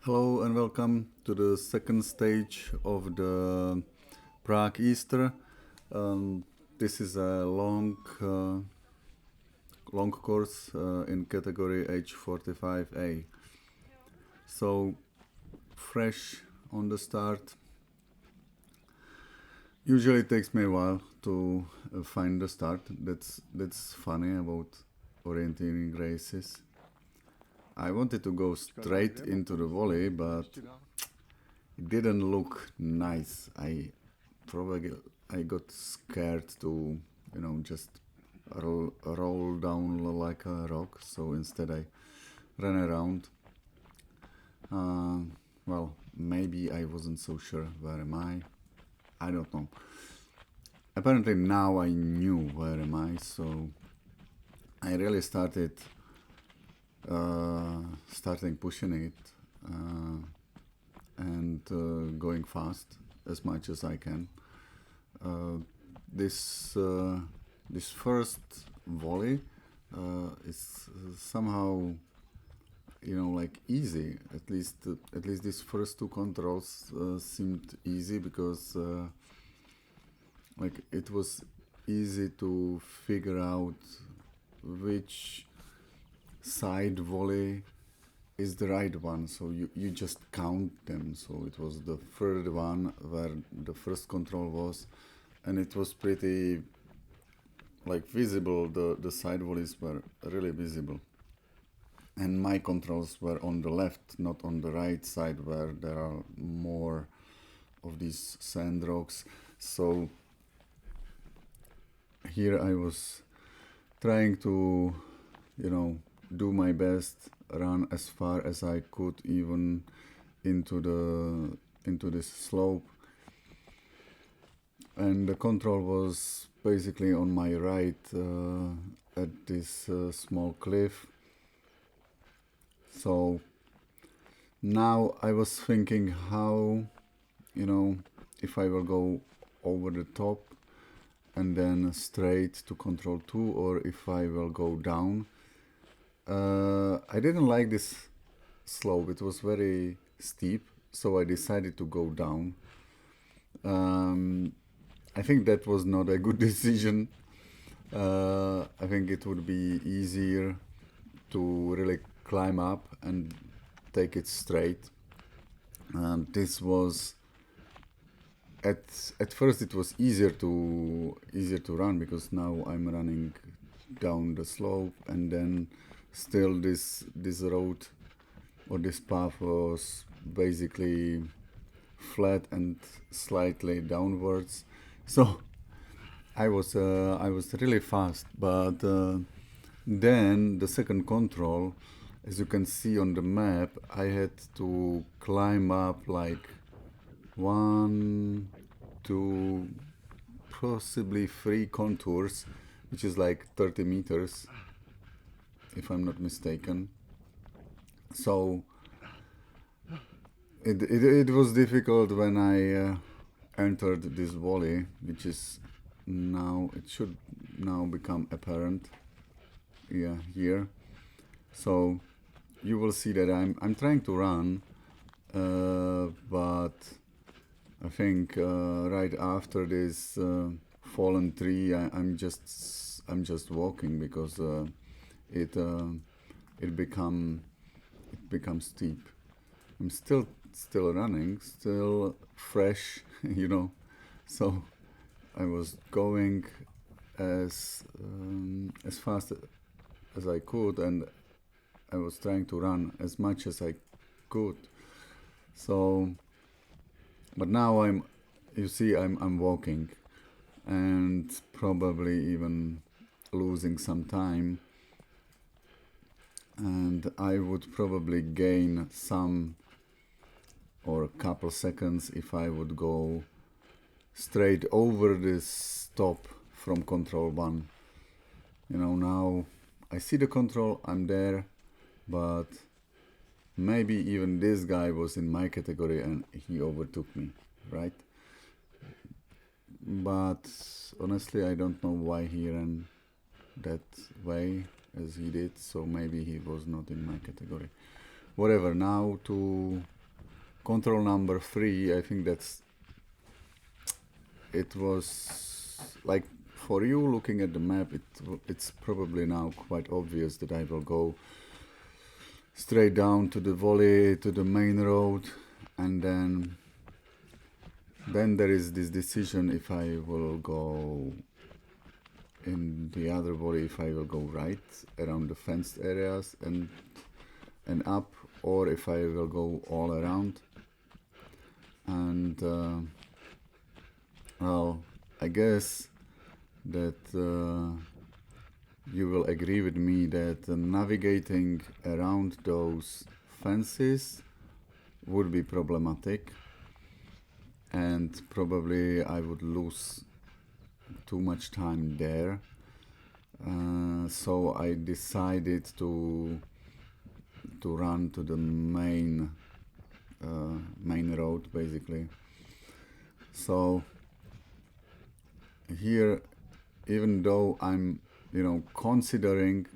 Hello and welcome to the second stage of the Prague Easter. Um, this is a long course in category H45A. So fresh on the start. Usually it takes me a while to find the start. That's funny about orienteering races. I wanted to go straight into the volley, but it didn't look nice. I got scared to, just roll down like a rock. So instead I ran around. Well, maybe I wasn't so sure. Where am I? I don't know. Apparently now I knew where am I, so I really starting pushing it and going fast as much as I can. This first volley is somehow like easy. At least these first two controls seemed easy because like it was easy to figure out which side volley is the right one, so you just count them. So it was the third one where the first control was, and it was pretty like visible. The side volleys were really visible, and my controls were on the left, not on the right side where there are more of these sand rocks. So here I was trying to do my best, run as far as I could, even into this slope, and the control was basically on my right at this small cliff. So now I was thinking how, if I will go over the top and then straight to control 2, or if I will go down. I didn't like this slope. It was very steep, so I decided to go down. I think that was not a good decision. I think it would be easier to really climb up and take it straight. This was at first it was easier to run because now I'm running down the slope, and then still this road or this path was basically flat and slightly downwards. So I was really fast, but then the second control, as you can see on the map, I had to climb up like 1, 2, possibly 3 contours, which is like 30 meters, if I'm not mistaken. So it was difficult when I entered this volley, which is now, it should now become apparent. Yeah, here. So you will see that I'm trying to run, but I think right after this fallen tree, I'm just walking because it becomes steep. I'm still running, still fresh, So I was going as fast as I could, and I was trying to run as much as I could. So, but now I'm walking, and probably even losing some time, and I would probably gain some or a couple seconds if I would go straight over this top from control 1. Now I see the control, I'm there, but maybe even this guy was in my category and he overtook me, right? But honestly, I don't know why he ran that way as he did, so maybe he was not in my category. Whatever, now to control number 3, I think it was like, for you looking at the map, it's probably now quite obvious that I will go straight down to the valley, to the main road, and then there is this decision if I will go in the other valley, if I will go right around the fenced areas and up, or if I will go all around. And well, I guess that you will agree with me that navigating around those fences would be problematic, and probably I would lose too much time there. So I decided to run to the main road, basically. So here, even though I'm considering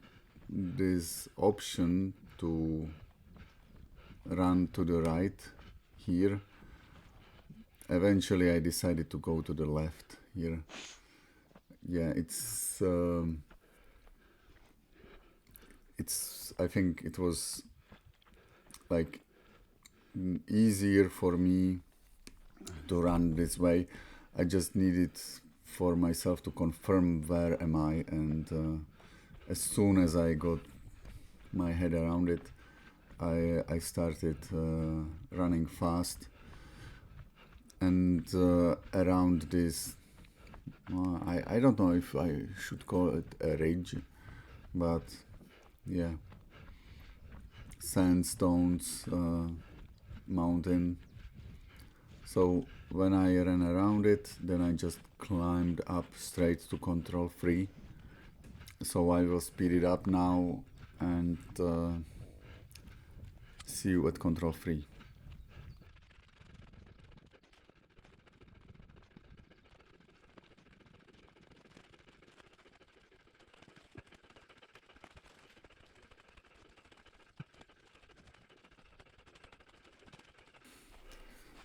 this option to run to the right here, eventually I decided to go to the left here. Yeah, I think it was like easier for me to run this way. I just needed for myself to confirm where am I, and as soon as I got my head around it, I started running fast, and around this, I don't know if I should call it a ridge, but yeah, sandstones, mountain. So when I ran around it, then I just climbed up straight to control 3. So I will speed it up now and see you at control 3.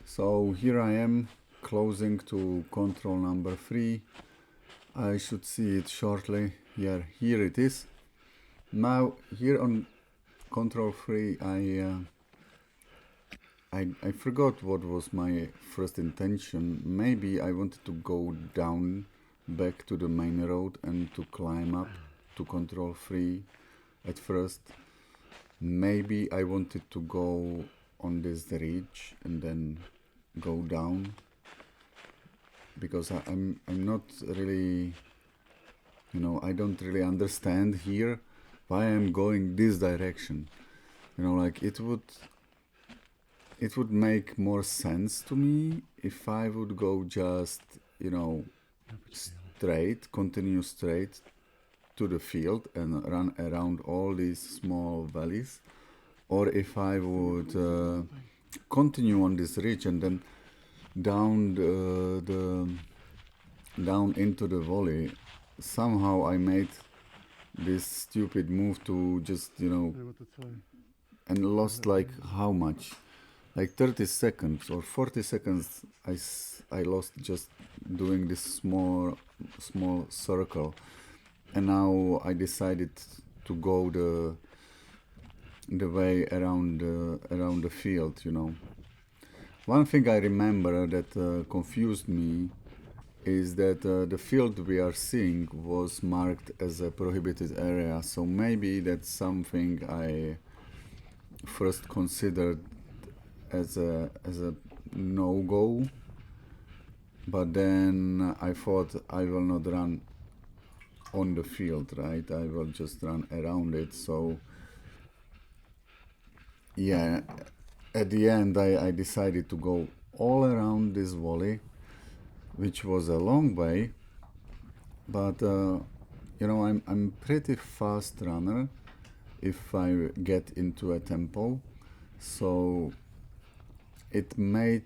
So here I am, closing to control number 3. I should see it shortly. Yeah, here it is. Now here on control 3, I forgot what was my first intention. Maybe I wanted to go down back to the main road and to climb up to control 3 at first. Maybe I wanted to go on this ridge and then go down, because I'm not really, I don't really understand here why I'm going this direction. Like it would make more sense to me if I would go just, continue straight to the field and run around all these small valleys, or if I would continue on this ridge and then down down into the valley. Somehow I made this stupid move to just, and lost like how much? Like 30 seconds or 40 seconds I lost just doing this small circle. And now I decided to go the way around the field, One thing I remember that confused me is that the field we are seeing was marked as a prohibited area, so maybe that's something I first considered as a no-go, but then I thought I will not run on the field, right? I will just run around it. So yeah, at the end I decided to go all around this valley, which was a long way, but I'm pretty fast runner if I get into a tempo, so it made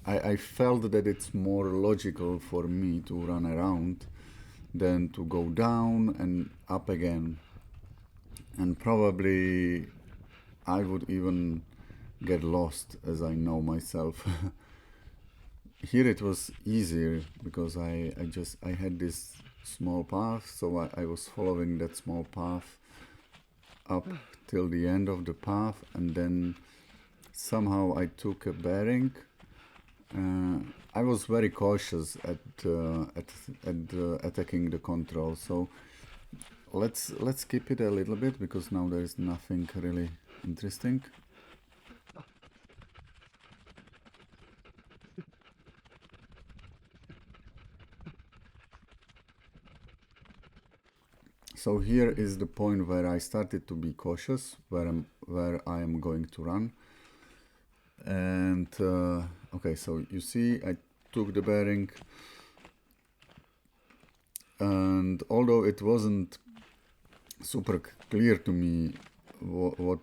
I felt that it's more logical for me to run around than to go down and up again. And probably I would even get lost, as I know myself. Here it was easier because I had this small path, so I was following that small path up till the end of the path, and then somehow I took a bearing. I was very cautious at attacking the control, so let's skip it a little bit because now there is nothing really interesting. So here is the point where I started to be cautious, where I am going to run. And okay, so you see I took the bearing, and although it wasn't super clear to me what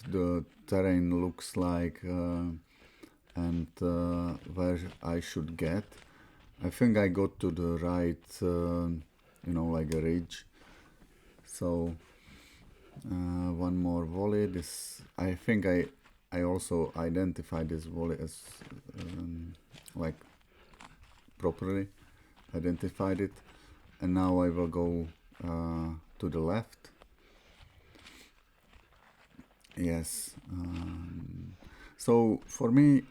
the terrain looks like and where I should get, I think I got to the right like a ridge. So one more volley. This, I think I also identified this volley as like properly identified it, and now I will go to the left. Yes. So for me,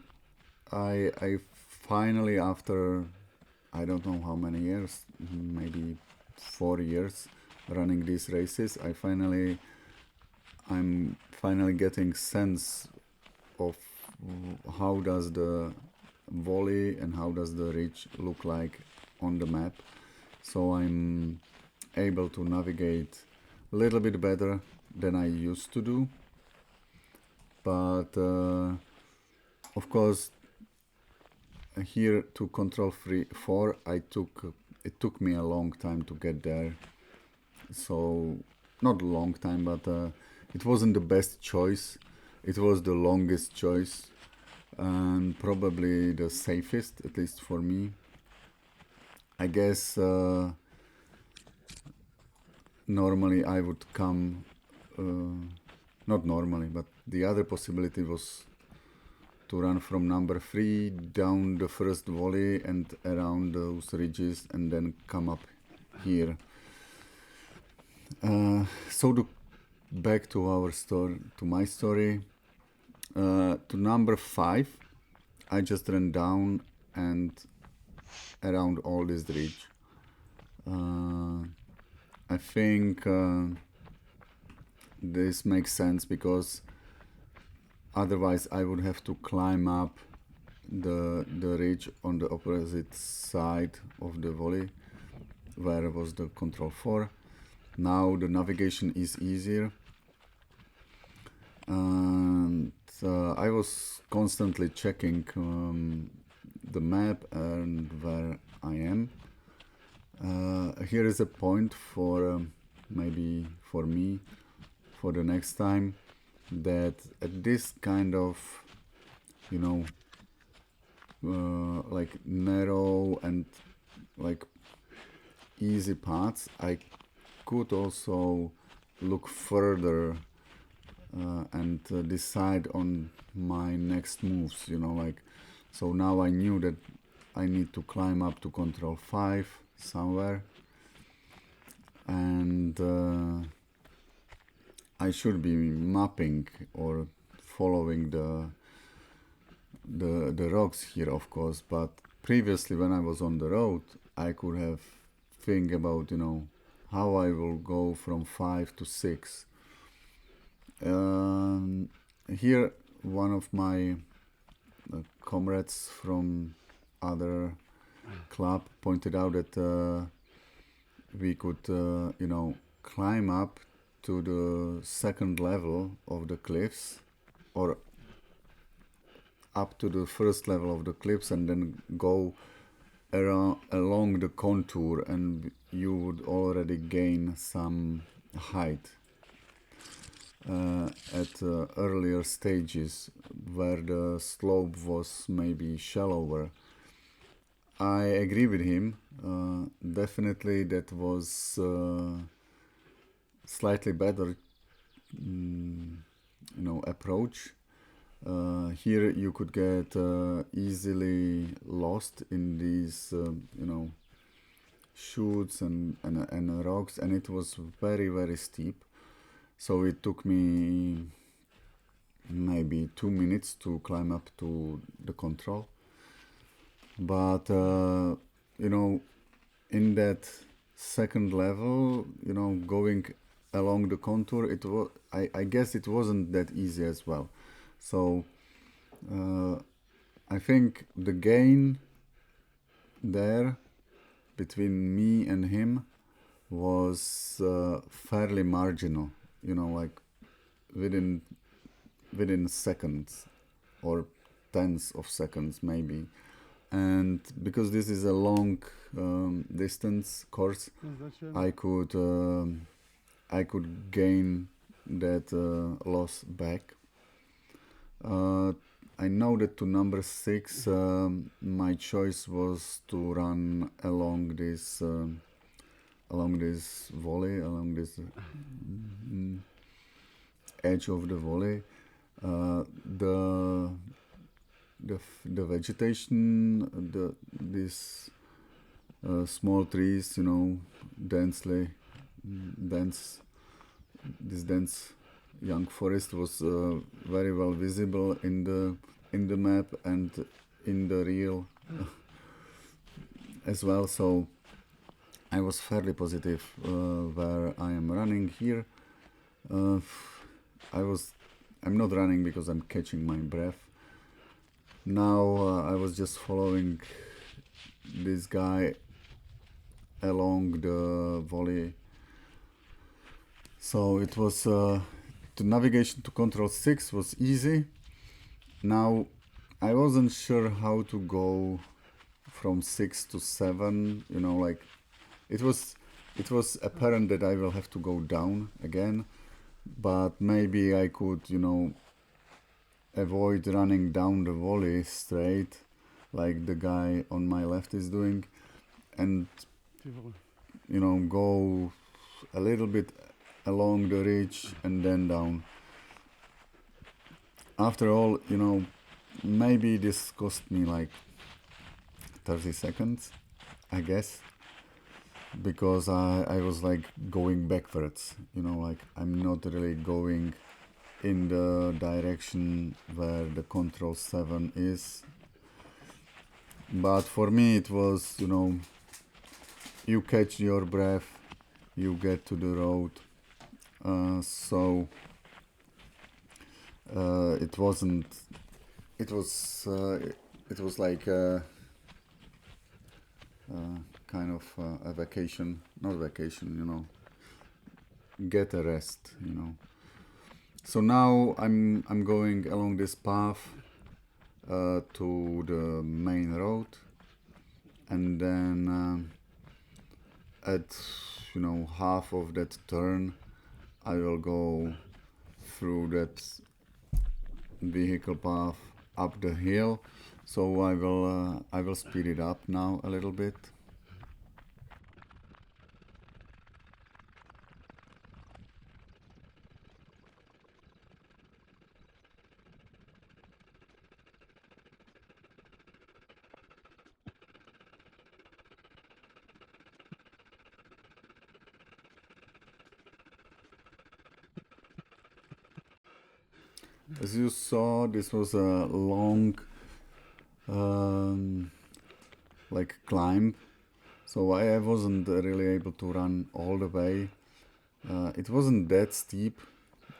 I finally, after I don't know how many years, maybe 4 years running these races, I'm finally getting sense of how does the volley and how does the ridge look like on the map. So I'm able to navigate a little bit better than I used to do. But of course, here to control 4, it took me a long time to get there. So not a long time, but it wasn't the best choice. It was the longest choice and probably the safest, at least for me. I guess normally I would come, not normally, but the other possibility was to run from number 3 down the first volley and around those ridges and then come up here. So back to our story, to my story. To number 5, I just ran down and around all this ridge. I think this makes sense because otherwise I would have to climb up the ridge on the opposite side of the volley where was the control 4. Now the navigation is easier, and I was constantly checking the map and where I am. Here is a point for maybe for me for the next time, that at this kind of like narrow and like easy paths, I could also look further and decide on my next moves, so now I knew that I need to climb up to control 5 somewhere, and I should be mapping or following the rocks here, of course, but previously when I was on the road, I could have think about how I will go from 5 to 6. Here one of my comrades from other club pointed out that we could climb up to the second level of the cliffs, or up to the first level of the cliffs, and then go along the contour, and you would already gain some height at earlier stages where the slope was maybe shallower. I agree with him. Definitely that was slightly better approach. Here you could get easily lost in these shoots and rocks, and it was very, very steep. So it took me maybe 2 minutes to climb up to the control. But in that second level, going along the contour, I guess it wasn't that easy as well. So I think the gain there between me and him was fairly marginal, like within seconds or tenths of seconds maybe. And because this is a long distance course, I could gain that loss back. I know that to number 6, my choice was to run along this valley, along this edge of the valley. The vegetation, these small trees, dense, this dense young forest was very well visible in the map and in the real as well. So I was fairly positive where I am running here. I'm not running because I'm catching my breath. Now I was just following this guy along the valley. So it was the navigation to control 6 was easy. Now I wasn't sure how to go from 6 to 7. Like it was apparent that I will have to go down again, but maybe I could avoid running down the valley straight like the guy on my left is doing, and go a little bit along the ridge and then down. After all, maybe this cost me like 30 seconds, I guess, because I was like going backwards, like I'm not really going in the direction where the control 7 is. But for me it was, you catch your breath, you get to the road. So it was like kind of a vacation, not vacation, get a rest, So now I'm going along this path to the main road, and then at half of that turn I will go through that vehicle path up the hill. So I will speed it up now a little bit. As you saw, this was a long like climb, so I wasn't really able to run all the way. It wasn't that steep,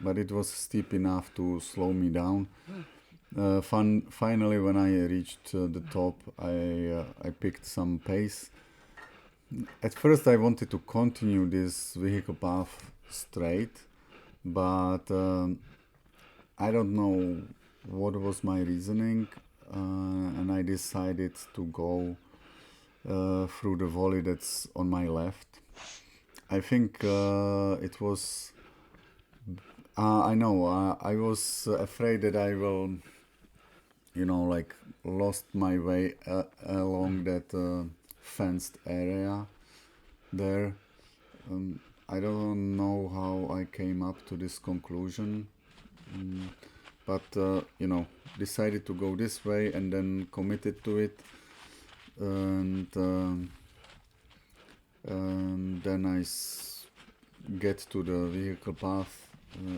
but it was steep enough to slow me down. Finally, when I reached the top, I picked some pace. At first I wanted to continue this vehicle path straight, but I don't know what was my reasoning, and I decided to go through the valley that's on my left. I think it was... I know, I was afraid that I will, like lost my way along that fenced area there. I don't know how I came up to this conclusion, but you know, decided to go this way and then committed to it, and then get to the vehicle path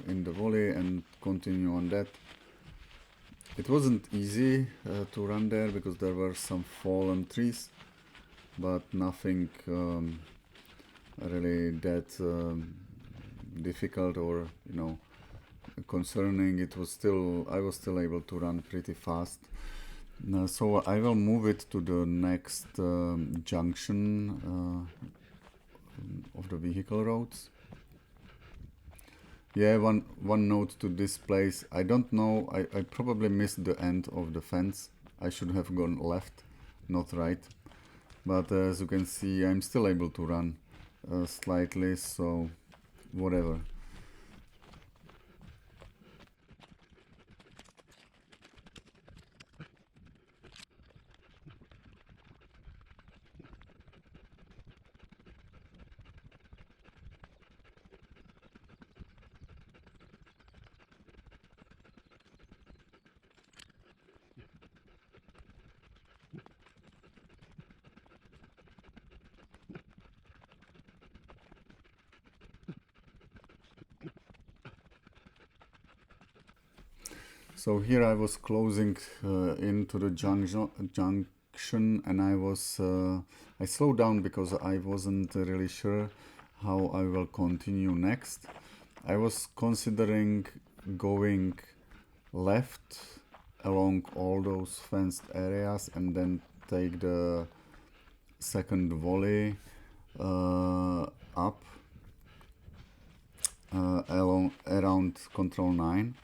in the valley and continue on that. It wasn't easy to run there because there were some fallen trees, but nothing really that difficult or concerning. I was still able to run pretty fast. So I will move it to the next junction of the vehicle roads. Yeah, one note to this place. I don't know, I probably missed the end of the fence. I should have gone left, not right. But as you can see, I'm still able to run slightly, so whatever. So here I was closing into the junction, and I slowed down because I wasn't really sure how I will continue next. I was considering going left along all those fenced areas and then take the second volley up around control 9.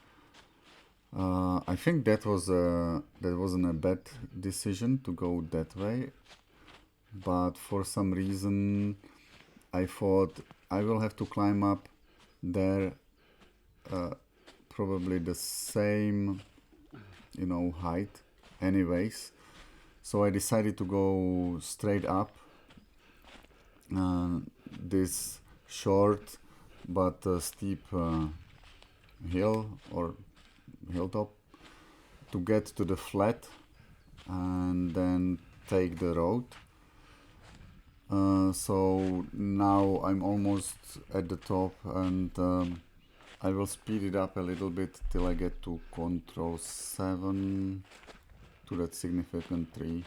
I think that wasn't a bad decision to go that way, but for some reason I thought I will have to climb up there probably the same height anyways, so I decided to go straight up this short but steep hill or hilltop to get to the flat and then take the road. So now I'm almost at the top, and I will speed it up a little bit till I get to control 7, to that significant tree.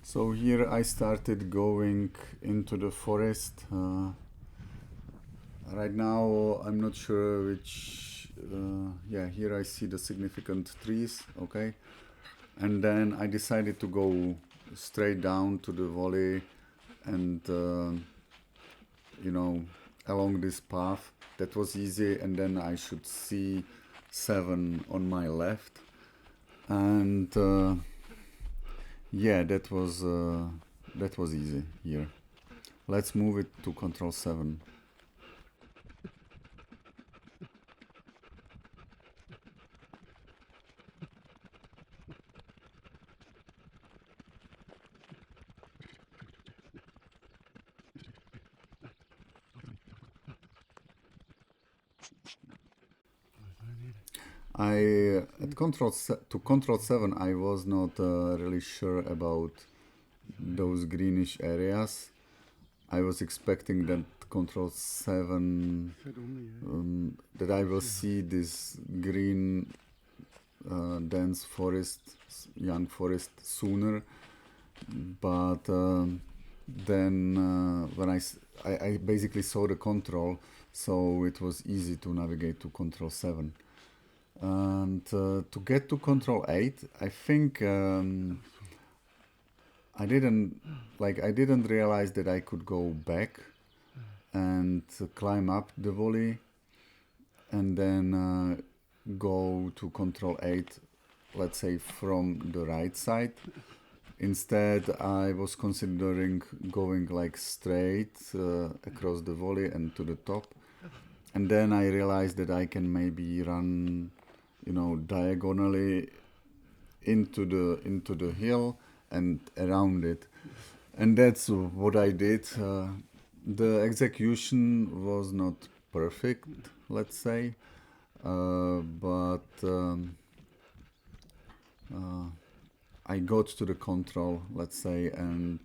So here I started going into the forest. Right now I'm not sure which. Yeah, here I see the significant trees. Okay, and then I decided to go straight down to the valley and along this path. That was easy, and then I should see 7 on my left, and yeah, that was easy here. Let's move it to control 7. At control 7 I was not really sure about those greenish areas. I was expecting that control 7 that I will see this green dense forest, young forest sooner, but then when I basically saw the control, so it was easy to navigate to control 7. And to get to control 8, I think I didn't I didn't realize that I could go back and climb up the volley and then go to control 8, let's say from the right side. Instead, I was considering going like straight across the volley and to the top. And then I realized that I can maybe run, diagonally into the hill and around it. And that's what I did. The execution was not perfect, let's say, but I got to the control, let's say, and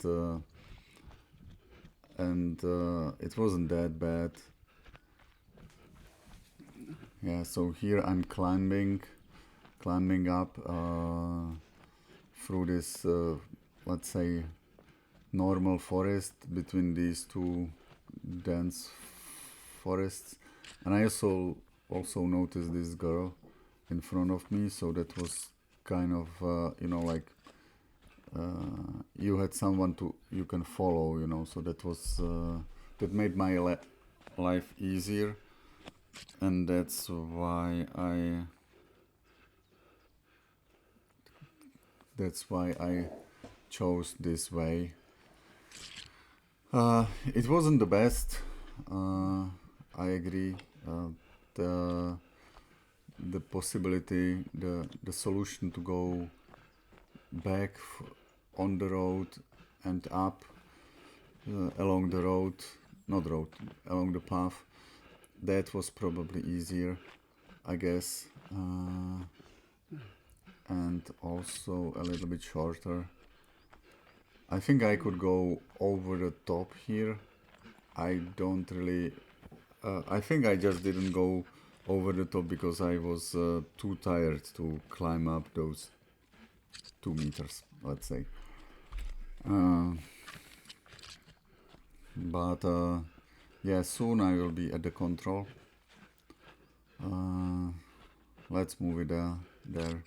it wasn't that bad. Yeah, so here I'm climbing up through this, let's say, normal forest between these two dense forests, and I also noticed this girl in front of me, so that was kind of you had someone you can follow, so that was that made my life easier, and that's why I chose this way. It wasn't the best. I agree. The possibility, the solution to go back on the road and up along the road, not road, along the path, that was probably easier, I guess, and also a little bit shorter. I think I could go over the top here. I don't really. I think I just didn't go over the top because I was too tired to climb up those 2 meters, let's say. But yeah, soon I will be at the control. Let's move it there.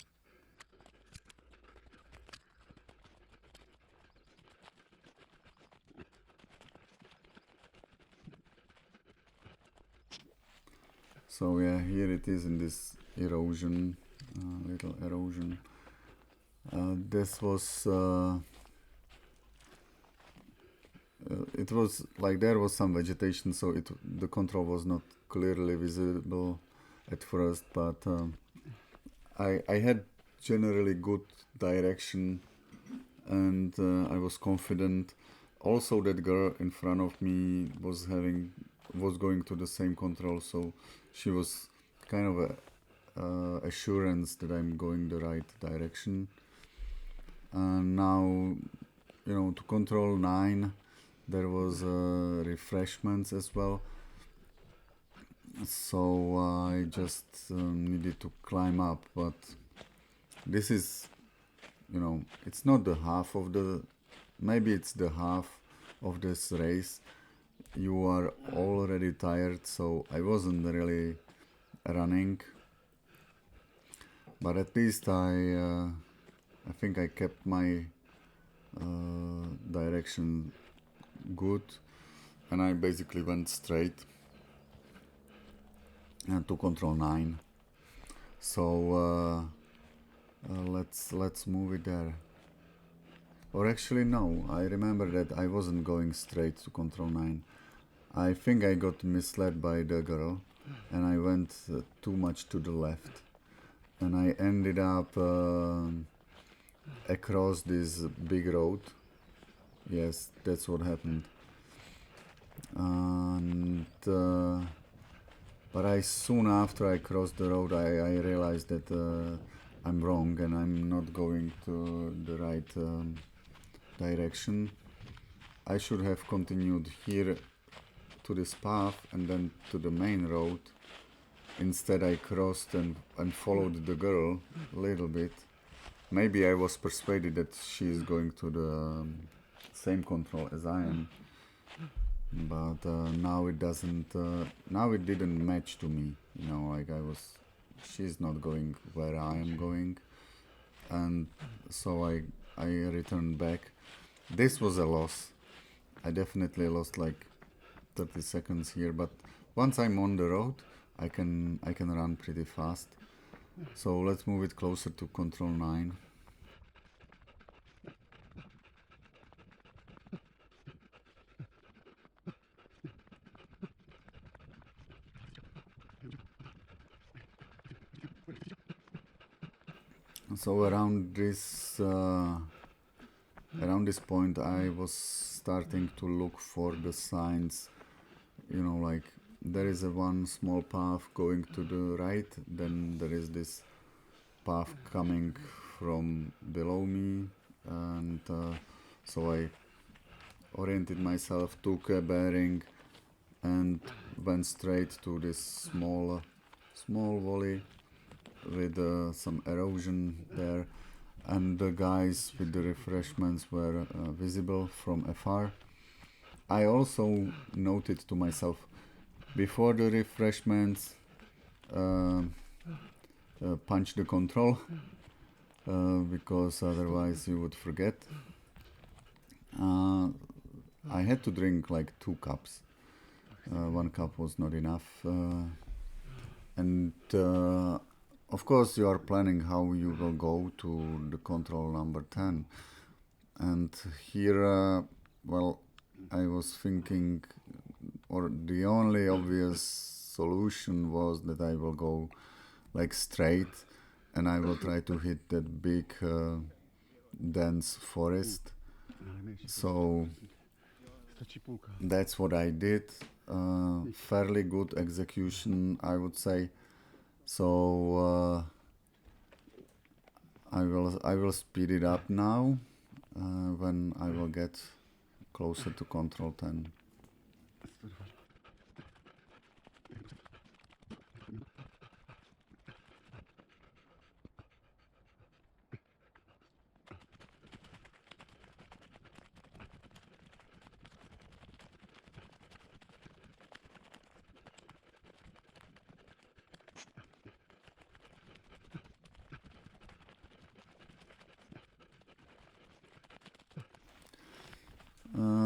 So yeah, here it is in this erosion, little erosion. This was, it was like there was some vegetation, so the control was not clearly visible at first, but I had generally good direction, and I was confident. Also, that girl in front of me was going to the same control, so she was kind of a assurance that I'm going the right direction. And now, to control 9, there was refreshments as well. So I just needed to climb up, but this is, it's not the half of maybe it's the half of this race. You are already tired, so I wasn't really running, but at least I think I kept my direction good, and I basically went straight to control 9. So let's move it there. Or actually no, I remember that I wasn't going straight to control 9. I think I got misled by the girl, and I went too much to the left, and I ended up across this big road. Yes, that's what happened. And but I soon after I crossed the road, I realized that I'm wrong and I'm not going to the right direction. I should have continued here to this path and then to the main road. Instead I crossed and followed the girl a little bit. Maybe I was persuaded that she is going to the same control as I am, but now it doesn't. Now it didn't match to me. Like she's not going where I am going, and so I returned back. This was a loss. I definitely lost like 30 seconds here, but once I'm on the road, I can run pretty fast. So let's move it closer to control 9. So around this point, I was starting to look for the signs. Like there is a one small path going to the right, then there is this path coming from below me, and so I oriented myself, took a bearing, and went straight to this small valley with some erosion there, and the guys with the refreshments were visible from afar. I also noted to myself before the refreshments, uh, punch the control, because otherwise you would forget. Uh, I had to drink like 2 cups. 1 cup was not enough. And of course, you are planning how you will go to the control number 10. And here, well, I was thinking, or the only obvious solution was that I will go like straight and I will try to hit that big dense forest. So that's what I did. Fairly good execution, I would say. So I will speed it up now when I will get closer to control 10.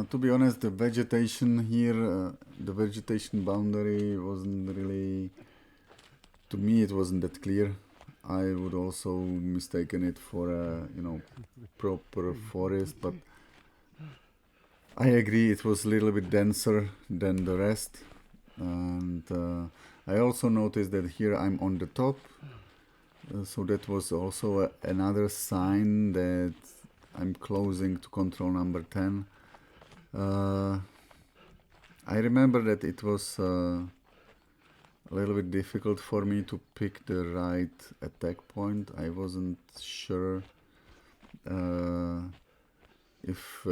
To be honest, the vegetation here, the vegetation boundary wasn't really, to me, it wasn't that clear. I would also mistaken it for a, proper forest, but I agree it was a little bit denser than the rest. And I also noticed that here I'm on the top, so that was also another sign that I'm closing to control number 10. I remember that it was a little bit difficult for me to pick the right attack point. I wasn't sure if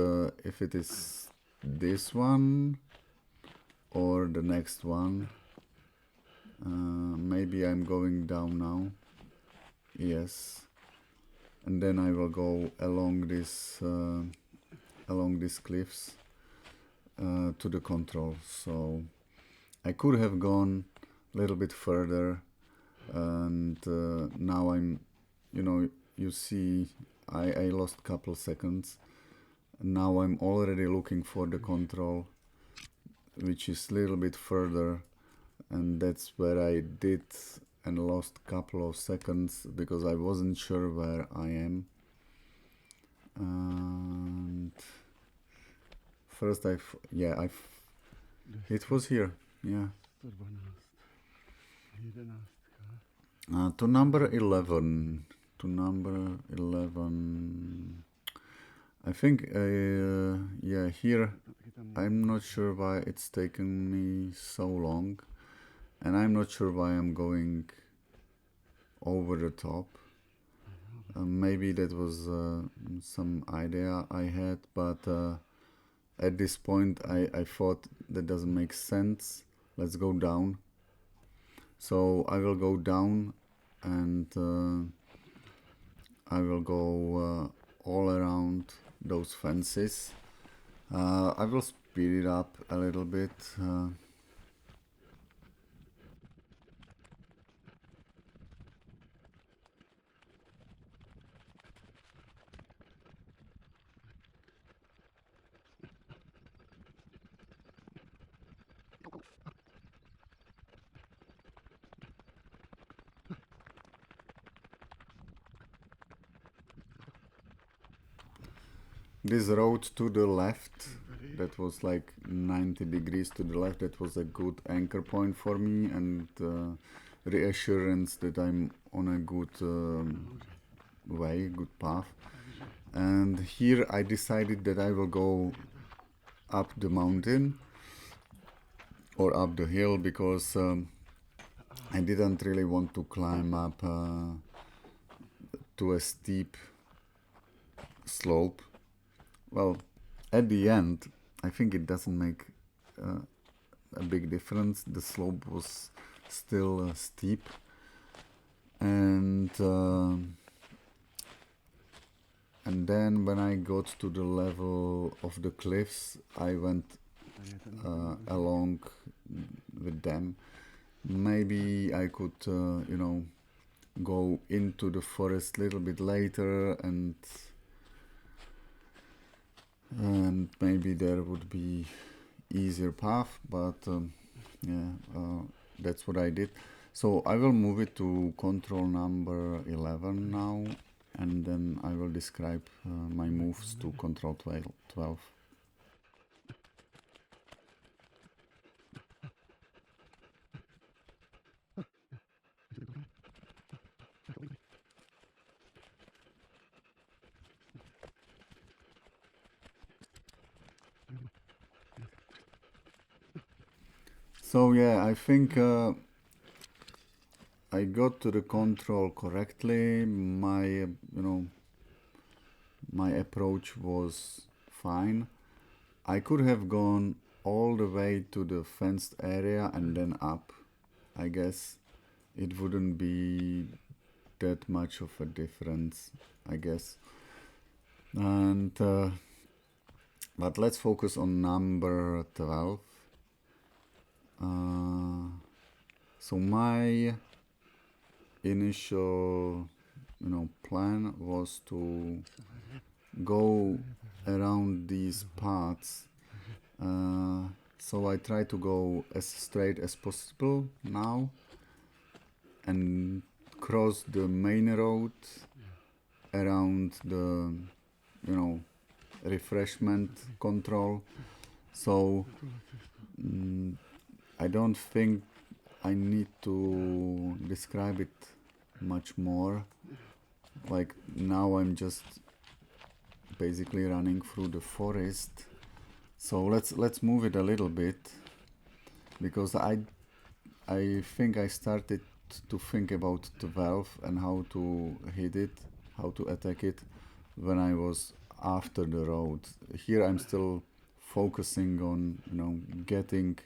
it is this one or the next one. Maybe I'm going down now. Yes, and then I will go along these cliffs to the control. So I could have gone a little bit further, and now I'm, you see, I lost couple seconds. Now I'm already looking for the control, which is a little bit further, and that's where I did and lost couple of seconds because I wasn't sure where I am. And first it was here, yeah. To number 11. I think, here I'm not sure why it's taken me so long, and I'm not sure why I'm going over the top. Maybe that was some idea I had, but at this point I thought that doesn't make sense. Let's go down. So I will go down, and I will go all around those fences. I will speed it up a little bit. this road to the left, that was like 90 degrees to the left, that was a good anchor point for me, and reassurance that I'm on a good way, good path. And here I decided that I will go up the mountain or up the hill, because I didn't really want to climb up to a steep slope. Well, at the end, I think it doesn't make a big difference. The slope was still steep, and then when I got to the level of the cliffs, I went along with them. Maybe I could, go into the forest a little bit later, and maybe there would be easier path, but that's what I did. So I will move it to control number 11 now, and then I will describe my moves to control 12. So yeah, I think I got to the control correctly. My approach was fine. I could have gone all the way to the fenced area and then up. I guess it wouldn't be that much of a difference, I guess. And but let's focus on number 12. So my initial plan was to go around these paths, so I try to go as straight as possible now and cross the main road around the refreshment control. So I don't think I need to describe it much more. Like now I'm just basically running through the forest. So let's move it a little bit, because I think I started to think about the valve and how to hit it, how to attack it when I was after the road. Here I'm still focusing on getting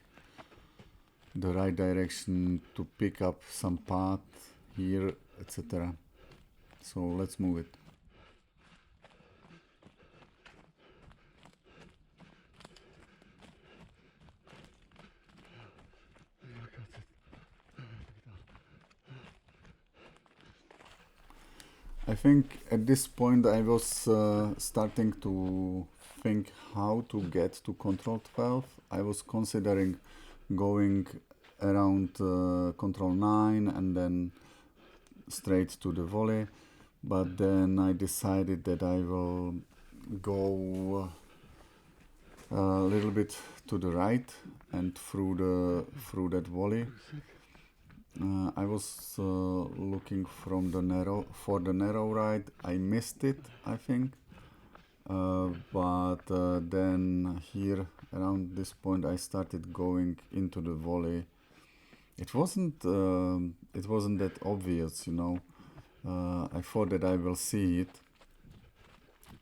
the right direction to pick up some path here, etc. So let's move it. I think at this point I was starting to think how to get to control 12. I was considering going around control 9 and then straight to the volley, but then I decided that I will go a little bit to the right and through that volley. I was looking for the narrow ride. I missed it, I think. But then here around this point I started going into the volley. It wasn't that obvious, I thought that I will see it,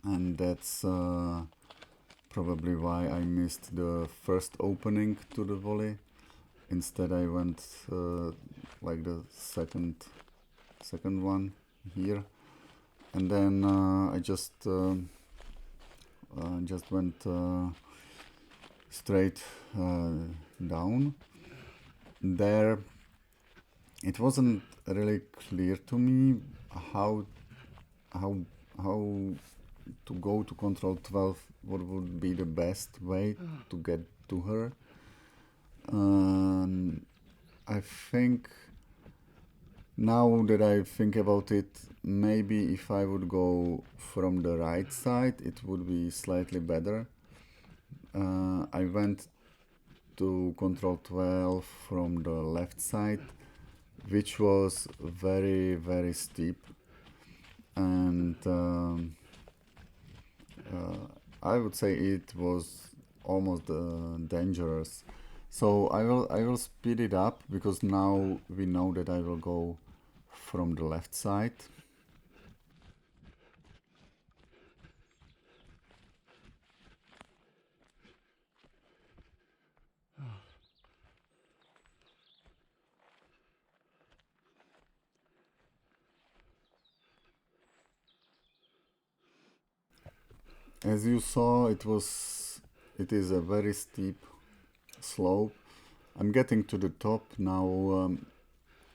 and that's probably why I missed the first opening to the volley. Instead I went like the second one here, and then I just went straight down. There it wasn't really clear to me how to go to control 12, what would be the best way to get to her. I think Now that I think about it, maybe if I would go from the right side, it would be slightly better. I went to control 12 from the left side, which was very, very steep, and I would say it was almost dangerous. So I will speed it up because now we know that I will go from the left side. As you saw, it is a very steep slope. I'm getting to the top now.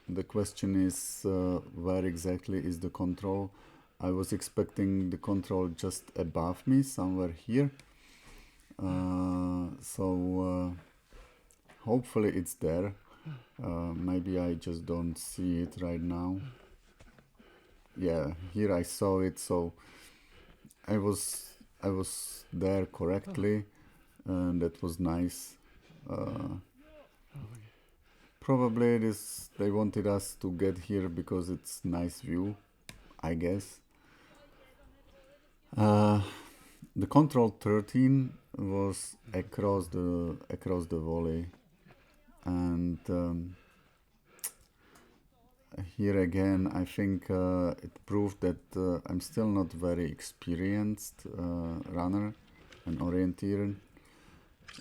The question is where exactly is the control? I was expecting the control just above me, somewhere here. Hopefully it's there. Maybe I just don't see it right now. Yeah, here I saw it, so I was there correctly, and that was nice. Probably they wanted us to get here because it's nice view, I guess. The control 13 was across the valley, and here again I think it proved that I'm still not very experienced runner and orienteer.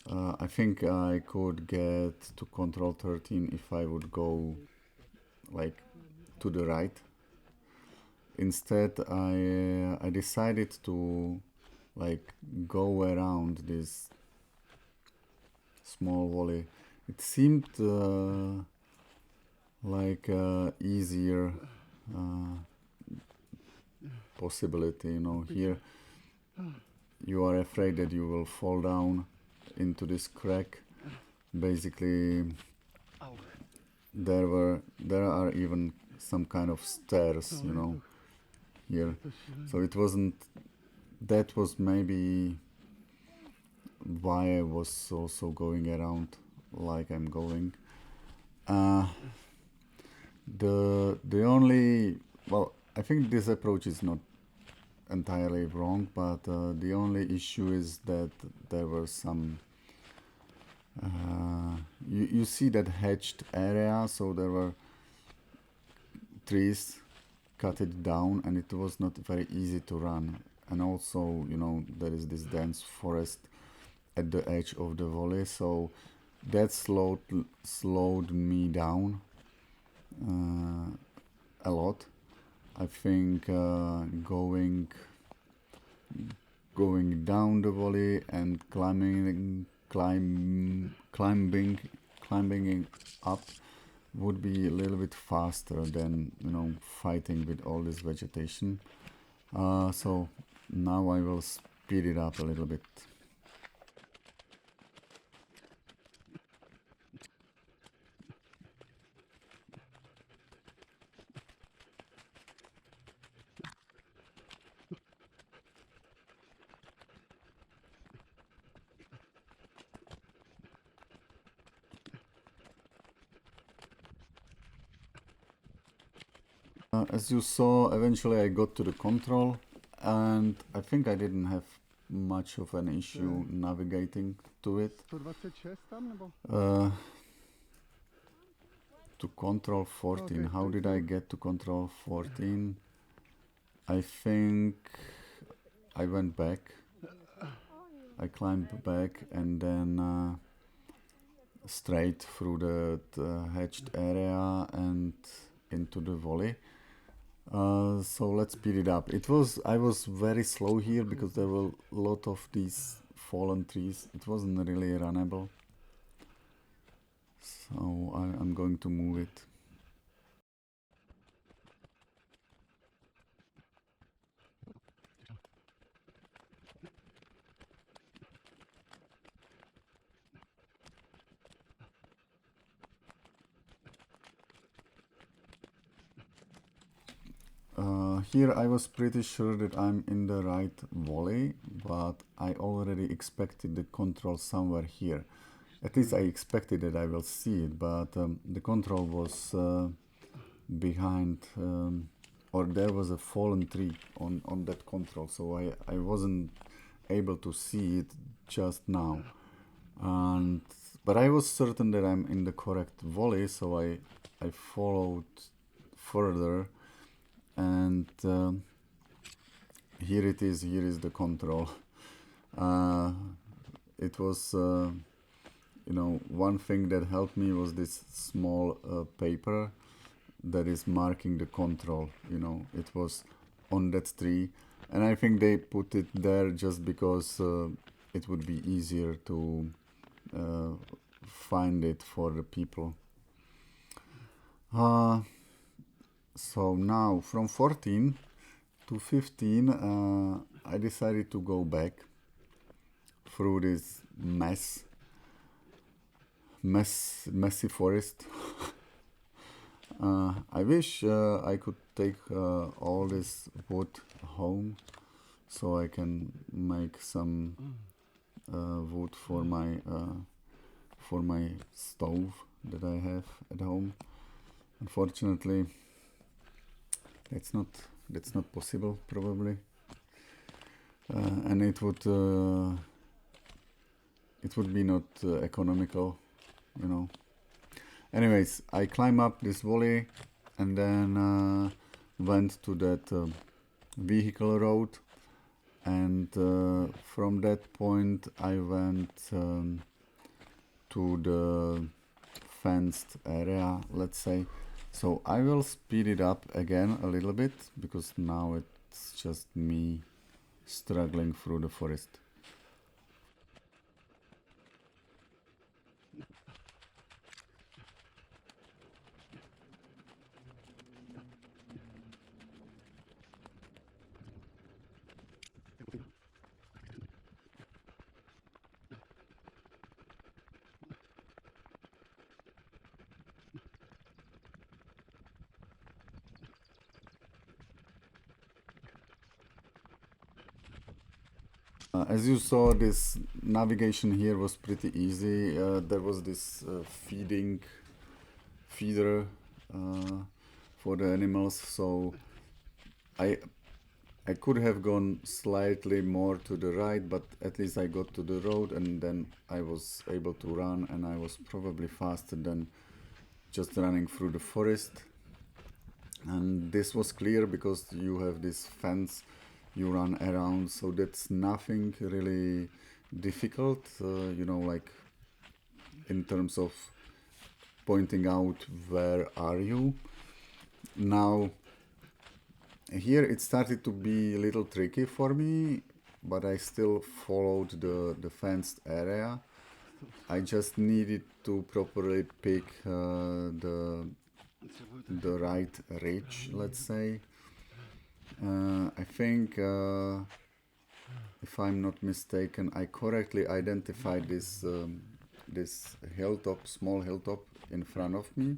I think I could get to control 13 if I would go like to the right. Instead, I decided to like go around this small valley. It seemed like easier possibility. Here you are afraid that you will fall down into this crack. Basically, there are even some kind of stairs, here. So it wasn't. That was maybe why I was also going around like I'm going. The only, well, I think this approach is not entirely wrong, but the only issue is that there were some you see that hedged area, so there were trees cut it down, and it was not very easy to run. And also, there is this dense forest at the edge of the valley, so that slowed me down a lot. I think going down the valley and climbing up would be a little bit faster than fighting with all this vegetation. So now I will speed it up a little bit. As you saw, eventually I got to the control, and I think I didn't have much of an issue navigating to it. To control 14. How did I get to control 14? I think I went back. I climbed back and then straight through the hedged area and into the valley. So let's speed it up. I was very slow here because there were a lot of these fallen trees. It wasn't really runnable. So I'm going to move it. Here I was pretty sure that I'm in the right volley, but I already expected the control somewhere here. At least I expected that I will see it, but the control was behind, or there was a fallen tree on that control, so I wasn't able to see it just now. But I was certain that I'm in the correct volley, so I followed further, and here it is. Here is the control. It was, one thing that helped me was this small paper that is marking the control. It was on that tree, and I think they put it there just because it would be easier to find it for the people. So now from 14 to 15 I decided to go back through this messy forest. I wish I could take all this wood home so I can make some wood for my stove that I have at home. Unfortunately, that's not possible probably, and it would be not economical, Anyways, I climb up this valley and then went to that vehicle road, and from that point I went to the fenced area, let's say. So I will speed it up again a little bit because now it's just me struggling through the forest. As you saw, this navigation here was pretty easy. There was this feeder for the animals, so I could have gone slightly more to the right, but at least I got to the road and then I was able to run, and I was probably faster than just running through the forest. And this was clear because you have this fence you run around, so that's nothing really difficult, like in terms of pointing out where are you. Now here it started to be a little tricky for me, but I still followed the fenced area. I just needed to properly pick the right ridge, let's say. I think, if I'm not mistaken, I correctly identified this small hilltop in front of me,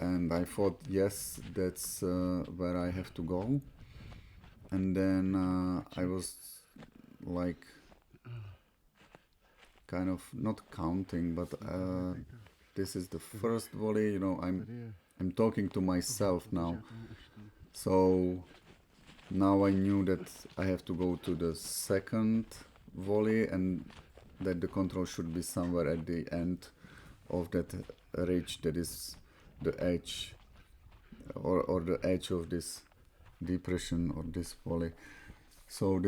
and I thought, yes, that's where I have to go. And then I was like kind of not counting, but this is the first volley. I'm talking to myself now, so now I knew that I have to go to the second volley, and that the control should be somewhere at the end of that ridge, that is the edge or the edge of this depression or this valley. So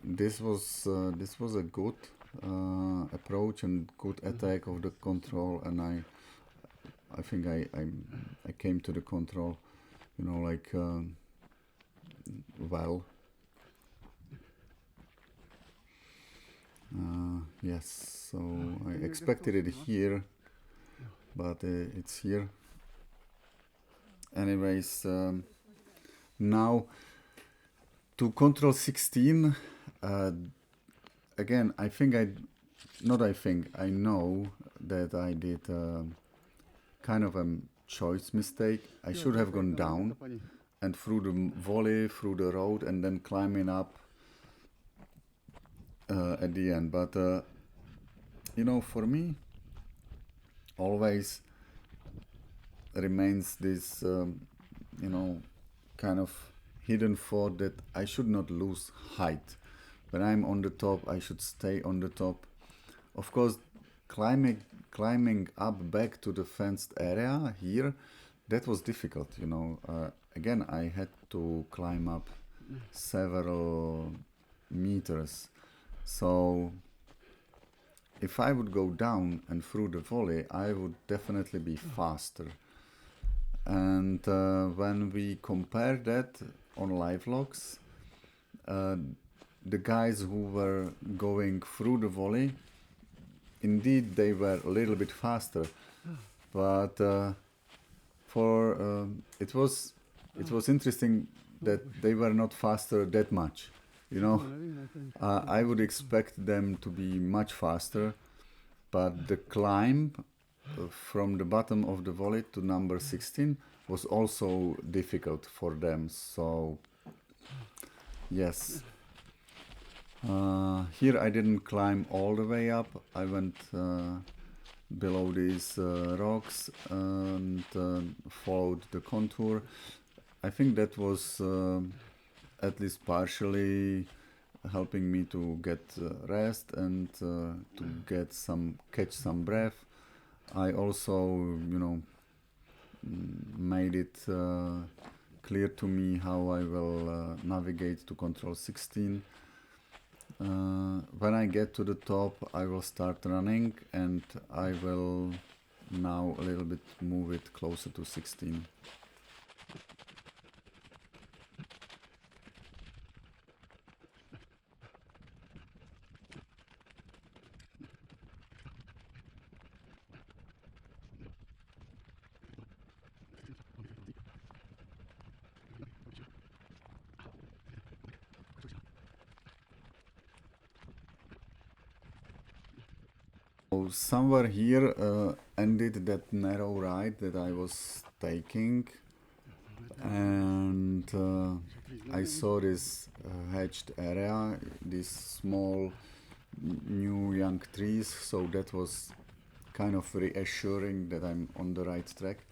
this was a good approach and good attack of the control, and I think I came to the control, well. Yes, so I expected it here, but it's here. Anyways, now to control 16, again, I know that I did kind of a choice mistake. I should have gone down and through the valley, through the road, and then climbing up at the end. But for me, always remains this, kind of hidden thought that I should not lose height. When I'm on the top, I should stay on the top. Of course, climbing up back to the fenced area here, that was difficult. Again, I had to climb up several meters. So if I would go down and through the valley, I would definitely be faster. And when we compare that on live logs, uh, the guys who were going through the valley, indeed they were a little bit faster, but for it was interesting that they were not faster that much. I would expect them to be much faster, but the climb from the bottom of the valley to number 16 was also difficult for them. So yes, here I didn't climb all the way up. I went below these rocks and followed the contour. I think that was at least partially helping me to get rest and to catch some breath. I also, made it clear to me how I will navigate to control 16. When I get to the top, I will start running, and I will now a little bit move it closer to 16. So somewhere here ended that narrow ride that I was taking, and I saw this hatched area, these small new young trees, so that was kind of reassuring that I'm on the right track.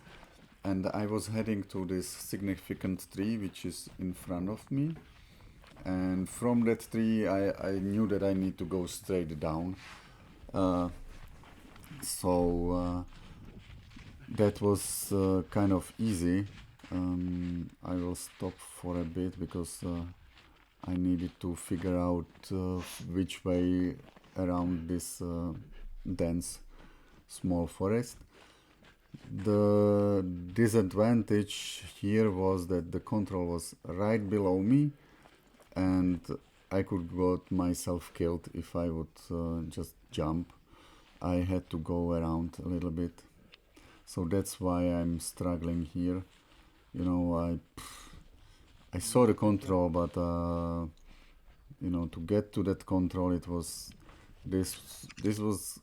And I was heading to this significant tree which is in front of me, and from that tree I knew that I need to go straight down. So that was kind of easy. I will stop for a bit because I needed to figure out which way around this dense small forest. The disadvantage here was that the control was right below me, and I could got myself killed if I would just jump. I had to go around a little bit, so that's why I'm struggling here. I saw the control, but to get to that control, it was this was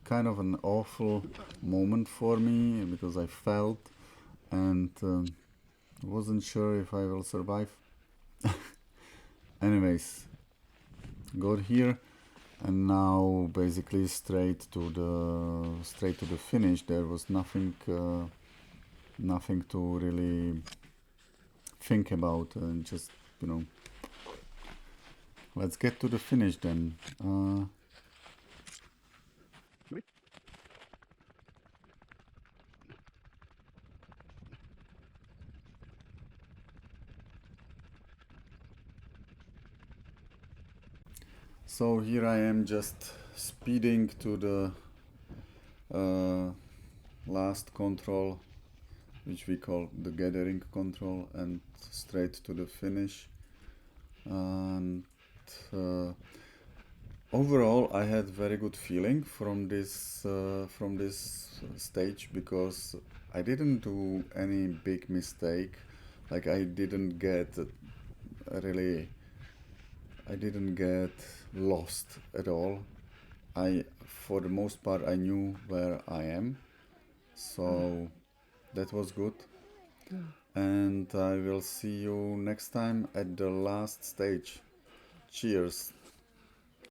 kind of an awful moment for me because I felt and wasn't sure if I will survive. Anyways, got here, and now basically straight to the finish. There was nothing to really think about, and just let's get to the finish then. So here I am just speeding to the last control, which we call the gathering control, and straight to the finish. And overall, I had very good feeling from this stage because I didn't do any big mistake. Like I didn't get lost at all. For the most part, I knew where I am, so that was good. and I will see you next time at the last stage. Cheers.